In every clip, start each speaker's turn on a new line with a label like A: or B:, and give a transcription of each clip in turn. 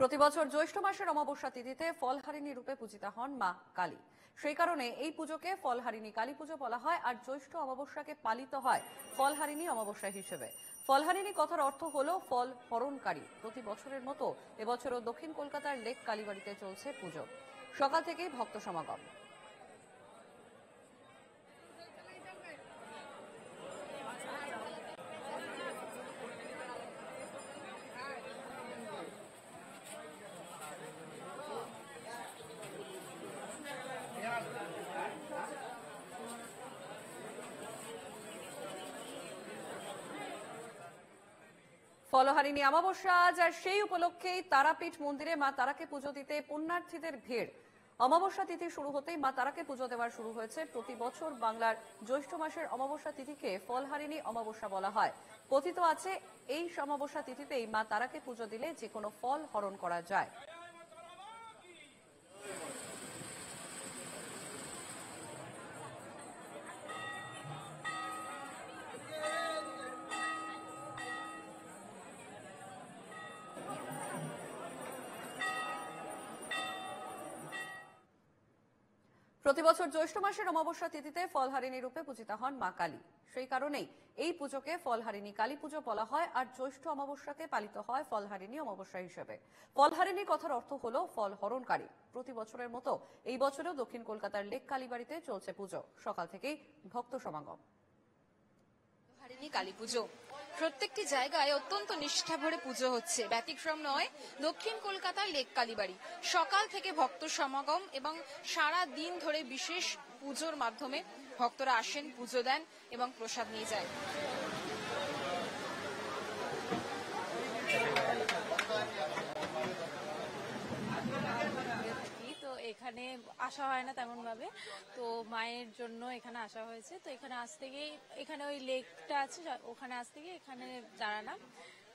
A: প্রতি বছর জ্যৈষ্ঠ মাসের অমাবস্যা তিথিতে ফলহারিণী রূপে পূজিতা হন মা কালী। সেই কারণে এই পুজোকে ফলহারিণী কালী পুজো বলা হয়, আর জ্যৈষ্ঠ অমাবস্যাকে পালিত হয় ফলহারিণী অমাবস্যা হিসেবে। ফলহারিণী কথার অর্থ হলো ফল হরণকারী। প্রতি বছরের মতো এবছরও দক্ষিণ কলকাতার লেক কালীবাড়িতে চলছে পুজো। সকাল থেকেই ভক্ত সমাগম। ফলহারিণী অমাবস্যা আজ, আর সেই উপলক্ষেই তারাপীঠ মন্দিরে মা তারাকে পুজো দিতে পুণ্যার্থীদের ভিড়। অমাবস্যা তিথি শুরু হতেই মা তারাকে পুজো দেওয়ার শুরু হয়েছে। প্রতি বছর বাংলার জ্যৈষ্ঠ মাসের অমাবস্যা তিথিকে ফলহারিণী অমাবস্যা বলা হয়। কথিত আছে এই অমাবস্যা তিথিতেই মা তারাকে পুজো দিলে যে কোনো ফল হরণ করা যায়। প্রতি বছর জ্যৈষ্ঠ মাসের অমাবস্যা তিথিতে ফলহারিণী রূপে পূজিতা হন মা কালী। সেই কারণেই এই পুজোকে ফলহারিণী কালী পুজো বলা হয়, আর জ্যৈষ্ঠ অমাবস্যাকে পালিত হয় ফলহারিণী অমাবস্যা হিসেবে। ফলহারিণী কথার অর্থ হলো ফল হরণকারী। প্রতি বছরের মতো এই বছরেও দক্ষিণ কলকাতার লেক কালীবাড়িতে চলছে পুজো। সকাল থেকেই ভক্ত সমাগম।
B: ফলহারিণী কালী পুজো প্রত্যেকটি জায়গায় অত্যন্ত নিষ্ঠা ভরে পুজো হচ্ছে, ব্যতিক্রম নয় দক্ষিণ কলকাতার লেক কালীবাড়ি। সকাল থেকে ভক্ত সমাগম এবং সারা দিন ধরে বিশেষ পুজোর মাধ্যমে ভক্তরা আসেন, পুজো দেন এবং প্রসাদ নিয়ে যায়।
C: তো এখানে আসা হয় না তেমন ভাবে, তো মায়ের জন্য এখানে আসা হয়েছে। তো এখানে আজ থেকেই, এখানে ওই লেকটা আছে ওখানে আজ থেকে এখানে দাঁড়ালাম,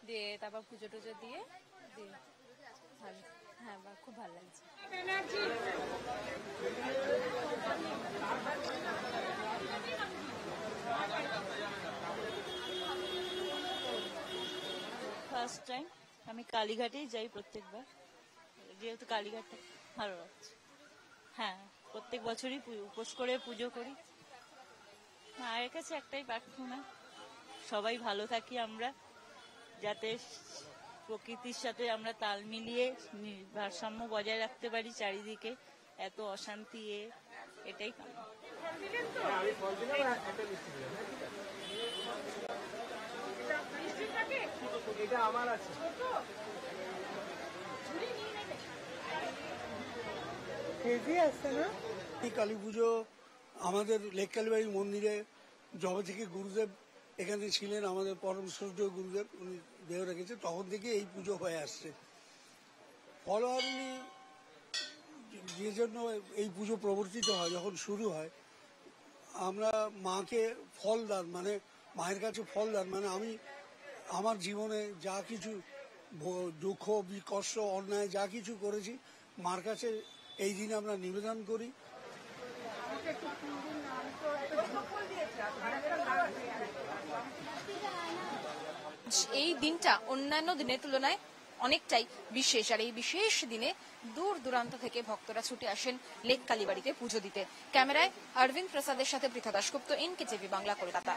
C: দিয়ে তারপর পুজো টুজো দিয়ে হ্যাঁ খুব ভালো লাগছে।
D: ফার্স্ট টাইম আমি কালীঘাটেই যাই প্রত্যেকবার, যেহেতু কালীঘাটটা ভালো লাগছে। হ্যাঁ, প্রত্যেক বছরই উপোস করে পুজো করি। মায়ের কাছে একটাই প্রার্থনা, সবাই ভালো থাকি আমরা, যাতে প্রকৃতির সাথে আমরা তাল মিলিয়ে ভারসাম্য বজায় রাখতে পারি। চারিদিকে এত অশান্তি, এটাই কামনা।
E: কালী পুজো আমাদের লেক কালীবাড়ি মন্দিরে যবে থেকে গুরুদেব এখানে ছিলেন, আমাদের পরম শ্রদ্ধেয় গুরুদেব উনি দেহ রেখেছে, তখন থেকে এই পুজো হয়ে আসছে। ফলহারিণী যে জন্য এই পুজো প্রবর্তিত হয়, যখন শুরু হয়, আমরা মাকে ফল দান, মানে মায়ের কাছে ফল দান, মানে আমি আমার জীবনে যা কিছু দুঃখ কষ্ট অন্যায় যা কিছু করেছি মার কাছে এই দিনে আমরা নিবেদন করি।
B: এই দিনটা অন্যান্য দিনের তুলনায় অনেকটাই বিশেষ, আর এই বিশেষ দিনে দূর দূরান্ত থেকে ভক্তরা ছুটে আসেন লেক কালীবাড়িতে পুজো দিতে। ক্যামেরায় অরবিন্দ প্রসাদের সাথে পৃথা দাশগুপ্ত, NKTV বাংলা, কলকাতা।